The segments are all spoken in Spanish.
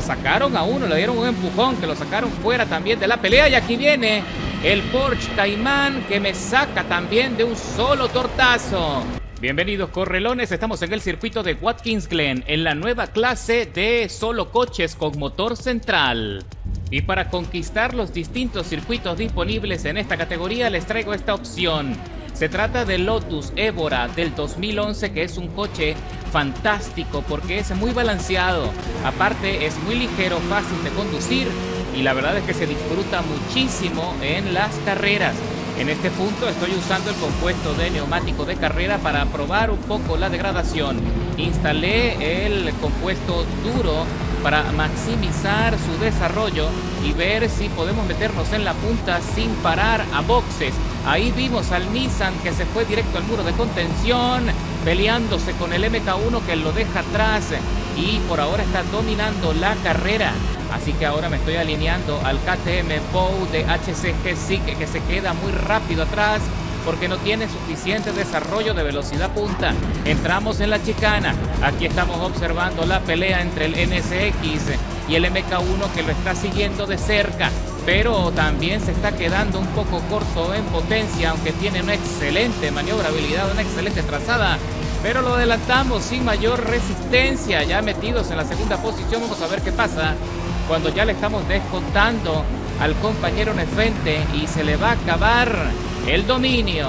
sacaron a uno, le dieron un empujón que lo sacaron fuera también de la pelea. Y aquí viene el Porsche Cayman que me saca también de un solo tortazo. Bienvenidos correlones, estamos en el circuito de Watkins Glen, en la nueva clase de solo coches con motor central. Y para conquistar los distintos circuitos disponibles en esta categoría les traigo esta opción. Se trata del Lotus Evora del 2011, que es un coche fantástico porque es muy balanceado. Aparte es muy ligero, fácil de conducir y la verdad es que se disfruta muchísimo en las carreras. En este punto estoy usando el compuesto de neumático de carrera para probar un poco la degradación. Instalé el compuesto duro para maximizar su desarrollo y ver si podemos meternos en la punta sin parar a boxes. Ahí vimos al Nissan que se fue directo al muro de contención, peleándose con el MK1 que lo deja atrás y por ahora está dominando la carrera. Así que ahora me estoy alineando al KTM Bow de HCG SIC, que se queda muy rápido atrás porque no tiene suficiente desarrollo de velocidad punta. Entramos en la chicana. Aquí estamos observando la pelea entre el NSX y el MK1 que lo está siguiendo de cerca, pero también se está quedando un poco corto en potencia, aunque tiene una excelente maniobrabilidad, una excelente trazada. Pero lo adelantamos sin mayor resistencia, ya metidos en la segunda posición. Vamos a ver qué pasa cuando ya le estamos descontando al compañero Nefente y se le va a acabar el dominio.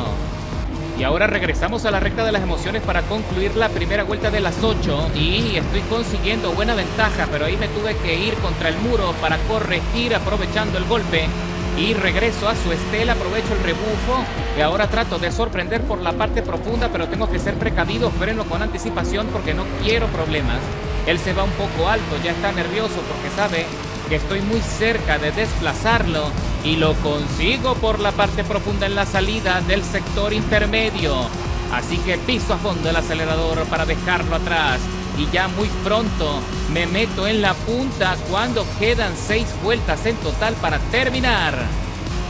Y ahora regresamos a la recta de las emociones para concluir la primera vuelta de las 8 y estoy consiguiendo buena ventaja, pero ahí me tuve que ir contra el muro para corregir aprovechando el golpe. Y regreso a su estela, aprovecho el rebufo y ahora trato de sorprender por la parte profunda, pero tengo que ser precavido, freno con anticipación porque no quiero problemas. Él se va un poco alto, ya está nervioso porque sabe que estoy muy cerca de desplazarlo y lo consigo por la parte profunda en la salida del sector intermedio. Así que piso a fondo el acelerador para dejarlo atrás. Y ya muy pronto me meto en la punta cuando quedan 6 vueltas en total para terminar.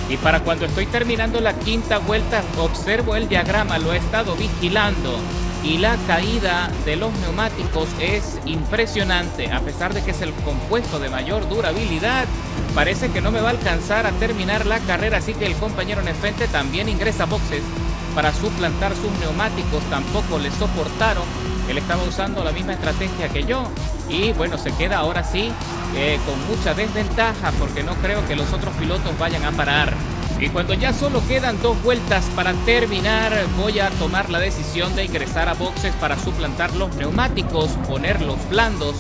Y para cuando estoy terminando la quinta vuelta observo el diagrama, lo he estado vigilando. Y la caída de los neumáticos es impresionante. A pesar de que es el compuesto de mayor durabilidad, parece que no me va a alcanzar a terminar la carrera. Así que el compañero Nefente también ingresa a boxes para suplantar sus neumáticos. Tampoco le soportaron. Él estaba usando la misma estrategia que yo. Y bueno, se queda ahora sí con mucha desventaja porque no creo que los otros pilotos vayan a parar. Y cuando ya solo quedan 2 vueltas para terminar, voy a tomar la decisión de ingresar a boxes para suplantar los neumáticos, ponerlos blandos,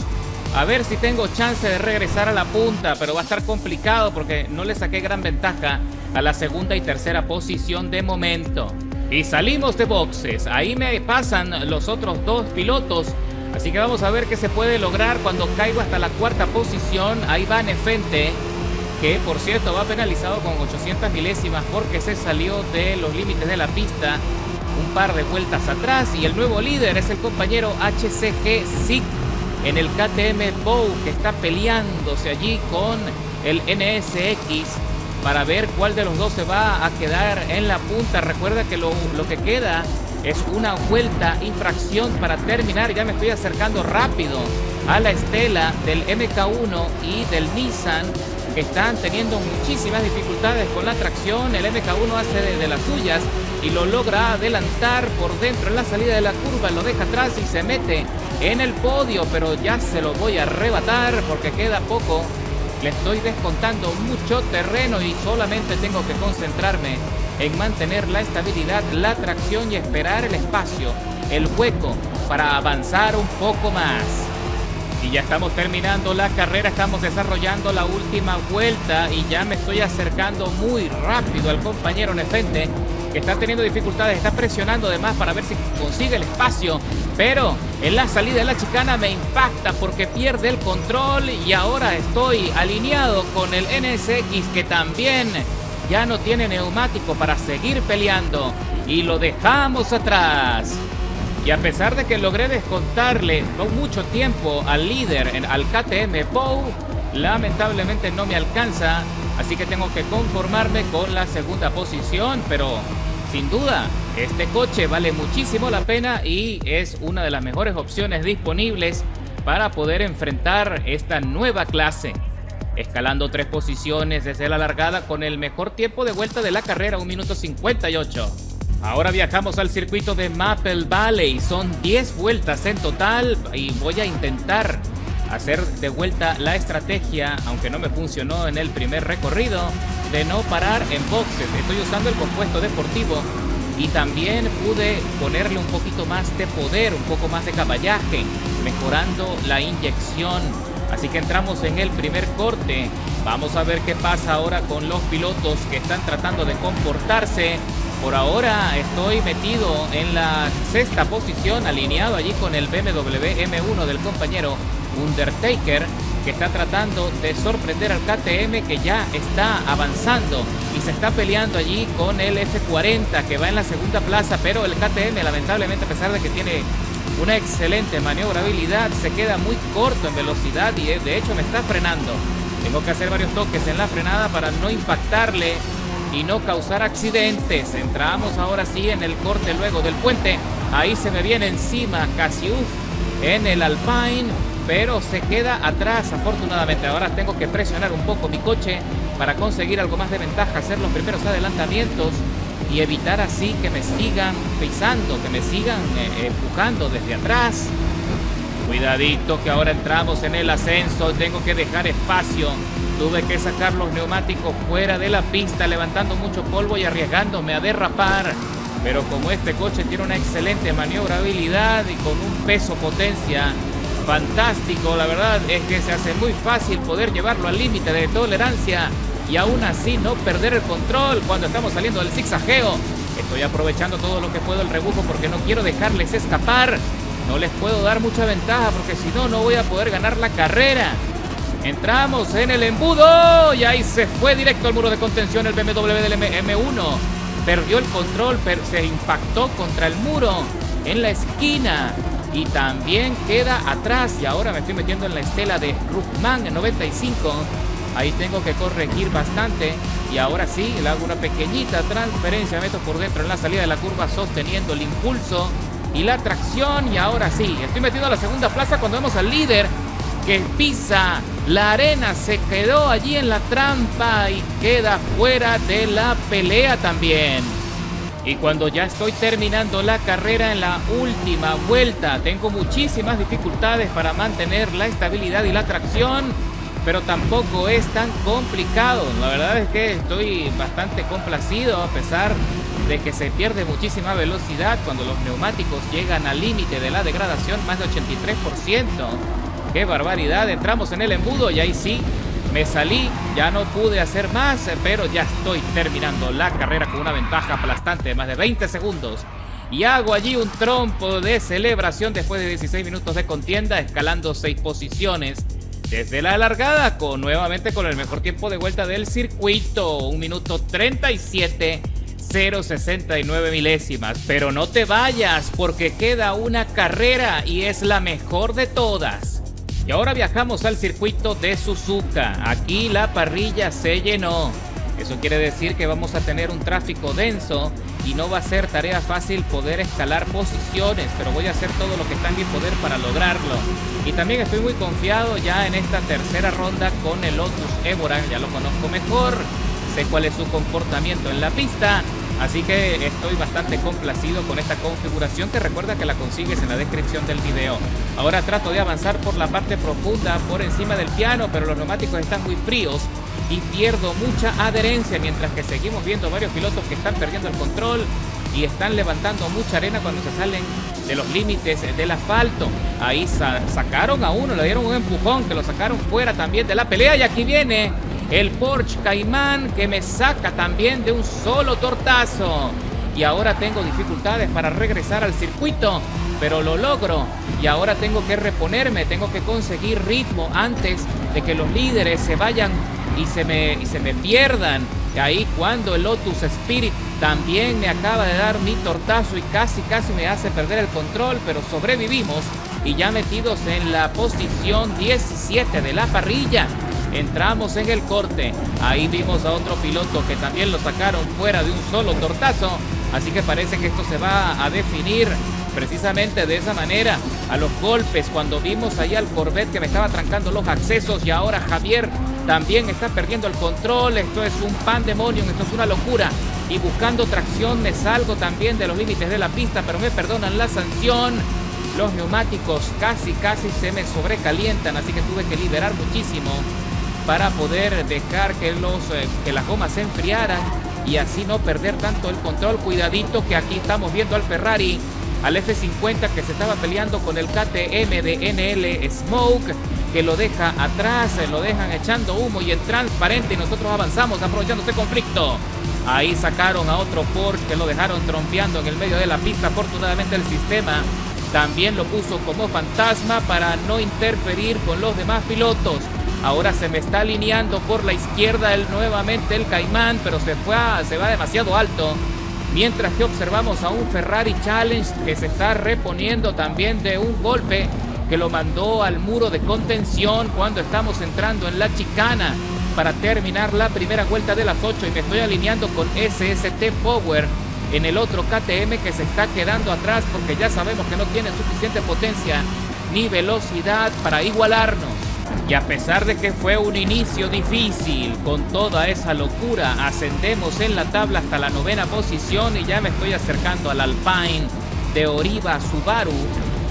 a ver si tengo chance de regresar a la punta, pero va a estar complicado porque no le saqué gran ventaja a la segunda y tercera posición de momento. Y salimos de boxes, ahí me pasan los otros 2 pilotos, así que vamos a ver qué se puede lograr cuando caigo hasta la cuarta posición. Ahí va Nefente, que por cierto va penalizado con 800 milésimas porque se salió de los límites de la pista un par de vueltas atrás. Y el nuevo líder es el compañero HCG SIC en el KTM Bow, que está peleándose allí con el NSX para ver cuál de los dos se va a quedar en la punta. Recuerda que lo que queda es una vuelta infracción para terminar. Ya me estoy acercando rápido a la estela del MK1 y del Nissan, que están teniendo muchísimas dificultades con la tracción. El MK1 hace de las suyas y lo logra adelantar por dentro en la salida de la curva, lo deja atrás y se mete en el podio, pero ya se lo voy a arrebatar porque queda poco. Le estoy descontando mucho terreno y solamente tengo que concentrarme en mantener la estabilidad, la tracción y esperar el espacio, el hueco para avanzar un poco más. Y ya estamos terminando la carrera, estamos desarrollando la última vuelta y ya me estoy acercando muy rápido al compañero Nefente, que está teniendo dificultades, está presionando de más para ver si consigue el espacio, pero en la salida de la chicana me impacta porque pierde el control y ahora estoy alineado con el NSX, que también ya no tiene neumático para seguir peleando y lo dejamos atrás. Y a pesar de que logré descontarle mucho tiempo al líder, al KTM Bow, lamentablemente no me alcanza, así que tengo que conformarme con la segunda posición, pero sin duda este coche vale muchísimo la pena y es una de las mejores opciones disponibles para poder enfrentar esta nueva clase. Escalando 3 posiciones desde la largada con el mejor tiempo de vuelta de la carrera, 1 minuto 58. Ahora viajamos al circuito de Maple Valley. Son 10 vueltas en total y voy a intentar hacer de vuelta la estrategia, aunque no me funcionó en el primer recorrido, de no parar en boxes. Estoy usando el compuesto deportivo y también pude ponerle un poquito más de poder, un poco más de caballaje, mejorando la inyección. Así que entramos en el primer corte. Vamos a ver qué pasa ahora con los pilotos que están tratando de comportarse. Por ahora estoy metido en la 6ª posición, alineado allí con el BMW M1 del compañero Undertaker, que está tratando de sorprender al KTM, que ya está avanzando y se está peleando allí con el F40, que va en la 2ª plaza, pero el KTM, lamentablemente, a pesar de que tiene una excelente maniobrabilidad, se queda muy corto en velocidad y de hecho me está frenando. Tengo que hacer varios toques en la frenada para no impactarle y no causar accidentes. Entramos ahora sí en el corte luego del puente. Ahí se me viene encima Casiuf en el Alpine, pero se queda atrás afortunadamente. Ahora tengo que presionar un poco mi coche para conseguir algo más de ventaja, hacer los primeros adelantamientos y evitar así que me sigan pisando, que me sigan empujando desde atrás. Cuidadito que ahora entramos en el ascenso, tengo que dejar espacio. Tuve que sacar los neumáticos fuera de la pista, levantando mucho polvo y arriesgándome a derrapar. Pero como este coche tiene una excelente maniobrabilidad y con un peso potencia fantástico, la verdad es que se hace muy fácil poder llevarlo al límite de tolerancia y aún así no perder el control cuando estamos saliendo del zigzagueo. Estoy aprovechando todo lo que puedo el rebufo porque no quiero dejarles escapar. No les puedo dar mucha ventaja porque si no, no voy a poder ganar la carrera. Entramos en el embudo y ahí se fue directo al muro de contención el BMW del M1. Perdió el control, se impactó contra el muro en la esquina y también queda atrás. Y ahora me estoy metiendo en la estela de Ruckman en 95. Ahí tengo que corregir bastante y ahora sí, le hago una pequeñita transferencia, meto por dentro en la salida de la curva sosteniendo el impulso y la tracción. Y ahora sí, estoy metido a la 2ª plaza cuando vemos al líder que pisa la arena, se quedó allí en la trampa y queda fuera de la pelea también. Y cuando ya estoy terminando la carrera en la última vuelta, tengo muchísimas dificultades para mantener la estabilidad y la tracción, pero tampoco es tan complicado. La verdad es que estoy bastante complacido a pesar de que se pierde muchísima velocidad cuando los neumáticos llegan al límite de la degradación, más de 83%. ¡Qué barbaridad! Entramos en el embudo y ahí sí, me salí, ya no pude hacer más, pero ya estoy terminando la carrera con una ventaja aplastante de más de 20 segundos. Y hago allí un trompo de celebración después de 16 minutos de contienda, escalando 6 posiciones desde la largada, nuevamente con el mejor tiempo de vuelta del circuito, 1 minuto 37, 0.69 milésimas. Pero no te vayas porque queda una carrera y es la mejor de todas. Y ahora viajamos al circuito de Suzuka. Aquí la parrilla se llenó. Eso quiere decir que vamos a tener un tráfico denso y no va a ser tarea fácil poder escalar posiciones, pero voy a hacer todo lo que está en mi poder para lograrlo. Y también estoy muy confiado ya en esta tercera ronda con el Lotus Evora. Ya lo conozco mejor, sé cuál es su comportamiento en la pista. Así que estoy bastante complacido con esta configuración, que recuerda que la consigues en la descripción del video. Ahora trato de avanzar por la parte profunda, por encima del piano, pero los neumáticos están muy fríos y pierdo mucha adherencia, mientras que seguimos viendo varios pilotos que están perdiendo el control y están levantando mucha arena cuando se salen de los límites del asfalto. Ahí sacaron a uno, le dieron un empujón que lo sacaron fuera también de la pelea. Y aquí viene el Porsche Cayman, que me saca también de un solo tortazo. Y ahora tengo dificultades para regresar al circuito, pero lo logro. Y ahora tengo que reponerme, tengo que conseguir ritmo antes de que los líderes se vayan y se me pierdan. Y ahí cuando el Lotus Spirit también me acaba de dar mi tortazo y casi me hace perder el control, pero sobrevivimos y ya metidos en la posición 17 de la parrilla. Entramos en el corte. Ahí vimos a otro piloto que también lo sacaron fuera de un solo tortazo. Así que parece que esto se va a definir precisamente de esa manera, a los golpes, cuando vimos allá al Corvette que me estaba trancando los accesos, y ahora Javier también está perdiendo el control. Esto es un pandemonium, esto es una locura, y buscando tracción me salgo también de los límites de la pista, pero me perdonan la sanción. Los neumáticos casi se me sobrecalientan, así que tuve que liberar muchísimo para poder dejar que las gomas se enfriaran y así no perder tanto el control. Cuidadito que aquí estamos viendo al Ferrari, al F50 que se estaba peleando con el KTM de NL Smoke, que lo deja atrás, lo dejan echando humo y en transparente, y nosotros avanzamos aprovechando este conflicto. Ahí sacaron a otro Porsche que lo dejaron trompeando en el medio de la pista. Afortunadamente el sistema también lo puso como fantasma para no interferir con los demás pilotos. Ahora se me está alineando por la izquierda nuevamente el Caimán, pero se va demasiado alto. Mientras que observamos a un Ferrari Challenge que se está reponiendo también de un golpe que lo mandó al muro de contención cuando estamos entrando en la chicana para terminar la primera vuelta de las 8, y me estoy alineando con SST Power en el otro KTM que se está quedando atrás porque ya sabemos que no tiene suficiente potencia ni velocidad para igualarnos. Y a pesar de que fue un inicio difícil, con toda esa locura, ascendemos en la tabla hasta la 9ª posición y ya me estoy acercando al Alpine de Oriva Subaru,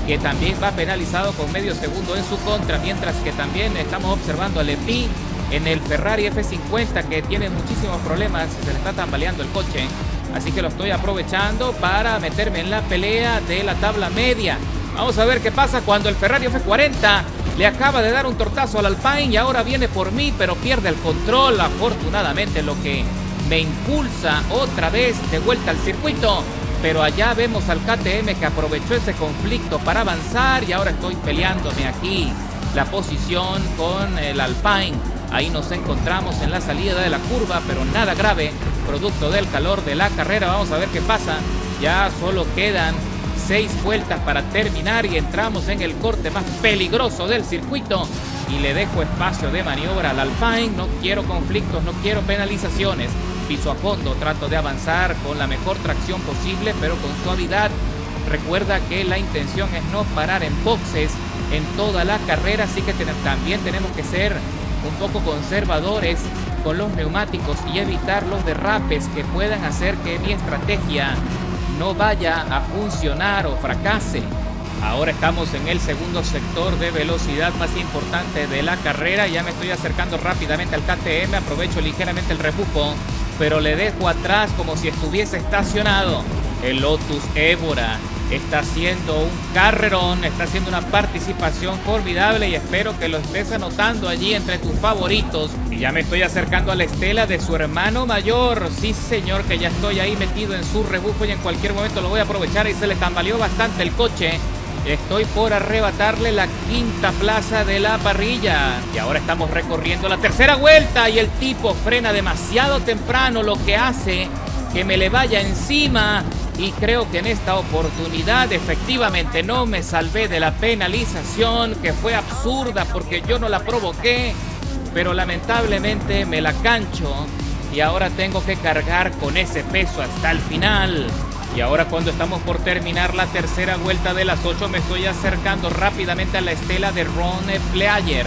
que también va penalizado con medio segundo en su contra, mientras que también estamos observando al Epi en el Ferrari F50 que tiene muchísimos problemas, se le está tambaleando el coche, así que lo estoy aprovechando para meterme en la pelea de la tabla media. Vamos a ver qué pasa cuando el Ferrari F40 le acaba de dar un tortazo al Alpine y ahora viene por mí, pero pierde el control, afortunadamente, lo que me impulsa otra vez de vuelta al circuito. Pero allá vemos al KTM que aprovechó ese conflicto para avanzar y ahora estoy peleándome aquí la posición con el Alpine. Ahí nos encontramos en la salida de la curva, pero nada grave, producto del calor de la carrera. Vamos a ver qué pasa. Ya solo quedan 6 vueltas para terminar y entramos en el corte más peligroso del circuito y le dejo espacio de maniobra al Alpine. No quiero conflictos, no quiero penalizaciones. Piso a fondo, trato de avanzar con la mejor tracción posible, pero con suavidad. Recuerda que la intención es no parar en boxes en toda la carrera, así que también tenemos que ser un poco conservadores con los neumáticos y evitar los derrapes que puedan hacer que mi estrategia no vaya a funcionar o fracase. Ahora estamos en el segundo sector de velocidad más importante de la carrera. Ya me estoy acercando rápidamente al KTM, aprovecho ligeramente el rebufo, pero le dejo atrás como si estuviese estacionado. El Lotus Évora está haciendo un carrerón, está haciendo una participación formidable y espero que lo estés anotando allí entre tus favoritos. Y ya me estoy acercando a la estela de su hermano mayor. Sí, señor, que ya estoy ahí metido en su rebufo y en cualquier momento lo voy a aprovechar. Y se le tambaleó bastante el coche. Estoy por arrebatarle la 5ª plaza de la parrilla. Y ahora estamos recorriendo la 3ª vuelta y el tipo frena demasiado temprano, lo que hace que me le vaya encima. Y creo que en esta oportunidad efectivamente no me salvé de la penalización, que fue absurda porque yo no la provoqué, pero lamentablemente me la cancho y ahora tengo que cargar con ese peso hasta el final. Y ahora, cuando estamos por terminar la 3ª vuelta de las 8, me estoy acercando rápidamente a la estela de Ron Player,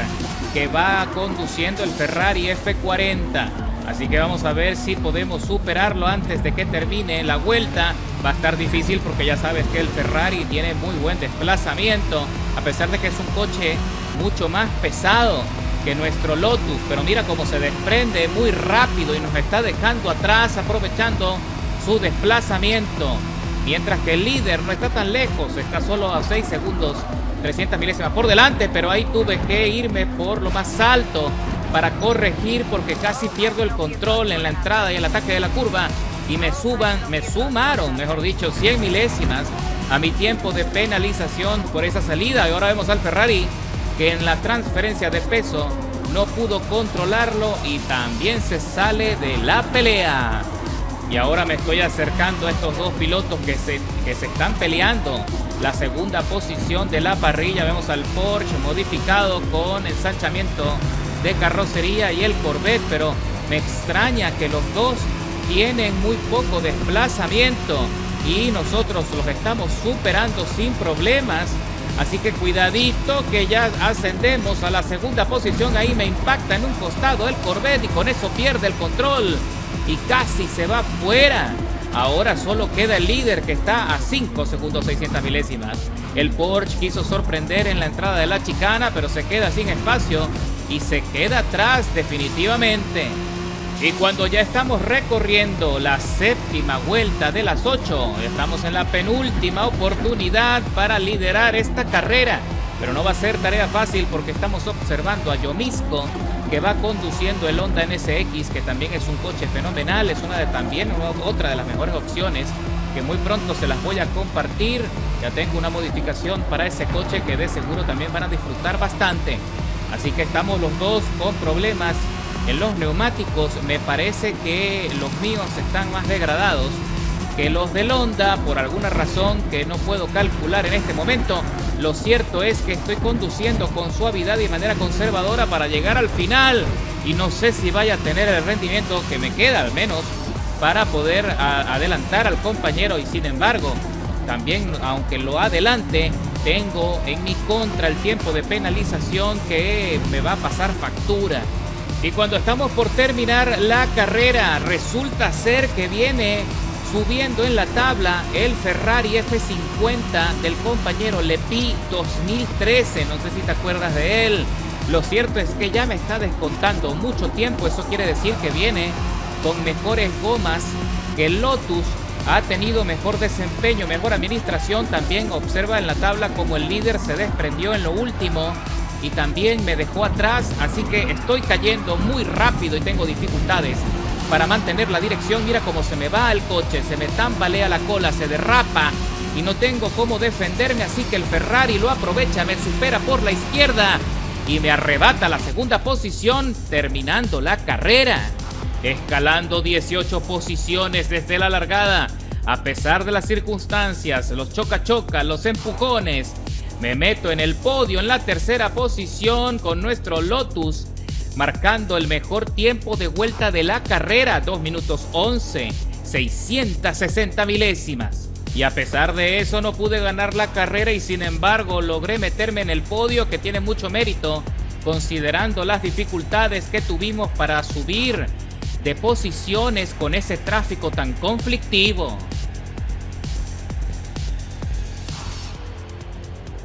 que va conduciendo el Ferrari F40. Así que vamos a ver si podemos superarlo antes de que termine la vuelta. Va a estar difícil porque ya sabes que el Ferrari tiene muy buen desplazamiento, a pesar de que es un coche mucho más pesado que nuestro Lotus. Pero mira cómo se desprende muy rápido y nos está dejando atrás, aprovechando su desplazamiento. Mientras que el líder no está tan lejos, está solo a 6 segundos, 300 milésimas por delante, pero ahí tuve que irme por lo más alto para corregir porque casi pierdo el control en la entrada y el ataque de la curva y me sumaron, mejor dicho, 100 milésimas a mi tiempo de penalización por esa salida. Y ahora vemos al Ferrari que en la transferencia de peso no pudo controlarlo y también se sale de la pelea. Y ahora me estoy acercando a estos dos pilotos que se están peleando la 2ª posición de la parrilla. Vemos al Porsche modificado con ensanchamiento de carrocería y el Corvette, pero me extraña que los dos tienen muy poco desplazamiento. y nosotros los estamos superando sin problemas. Así que cuidadito que ya ascendemos a la segunda posición. Ahí me impacta en un costado el Corvette y con eso pierde el control y casi se va fuera. Ahora solo queda el líder que está a 5 segundos 600 milésimas. El Porsche quiso sorprender en la entrada de la chicana, pero se queda sin espacio y se queda atrás definitivamente. Y cuando ya estamos recorriendo la séptima vuelta de las 8, estamos en la penúltima oportunidad para liderar esta carrera. Pero no va a ser tarea fácil porque estamos observando a Yomisco, que va conduciendo el Honda NSX, que también es un coche fenomenal, es otra de las mejores opciones, que muy pronto se las voy a compartir. Ya tengo una modificación para ese coche que de seguro también van a disfrutar bastante. Así que estamos los dos con problemas en los neumáticos. Me parece que los míos están más degradados que los del Honda por alguna razón que no puedo calcular en este momento. Lo cierto es que estoy conduciendo con suavidad y de manera conservadora para llegar al final y no sé si vaya a tener el rendimiento que me queda al menos para poder adelantar al compañero. Y sin embargo, también aunque lo adelante, tengo en mi contra el tiempo de penalización que me va a pasar factura. Y cuando estamos por terminar la carrera, resulta ser que viene subiendo en la tabla el Ferrari F50 del compañero Lepi 2013. No sé si te acuerdas de él. Lo cierto es que ya me está descontando mucho tiempo. Eso quiere decir que viene con mejores gomas que el Lotus. Ha tenido mejor desempeño, mejor administración. También observa en la tabla como el líder se desprendió en lo último y también me dejó atrás. Así que estoy cayendo muy rápido y tengo dificultades para mantener la dirección. Mira cómo se me va el coche, se me tambalea la cola, se derrapa y no tengo cómo defenderme, así que el Ferrari lo aprovecha, me supera por la izquierda y me arrebata la segunda posición, terminando la carrera, escalando 18 posiciones desde la largada. A pesar de las circunstancias, los choca-choca, los empujones, me meto en el podio en la tercera posición con nuestro Lotus, marcando el mejor tiempo de vuelta de la carrera, 2 minutos 11, 660 milésimas. Y a pesar de eso no pude ganar la carrera y sin embargo logré meterme en el podio, que tiene mucho mérito, considerando las dificultades que tuvimos para subir de posiciones con ese tráfico tan conflictivo.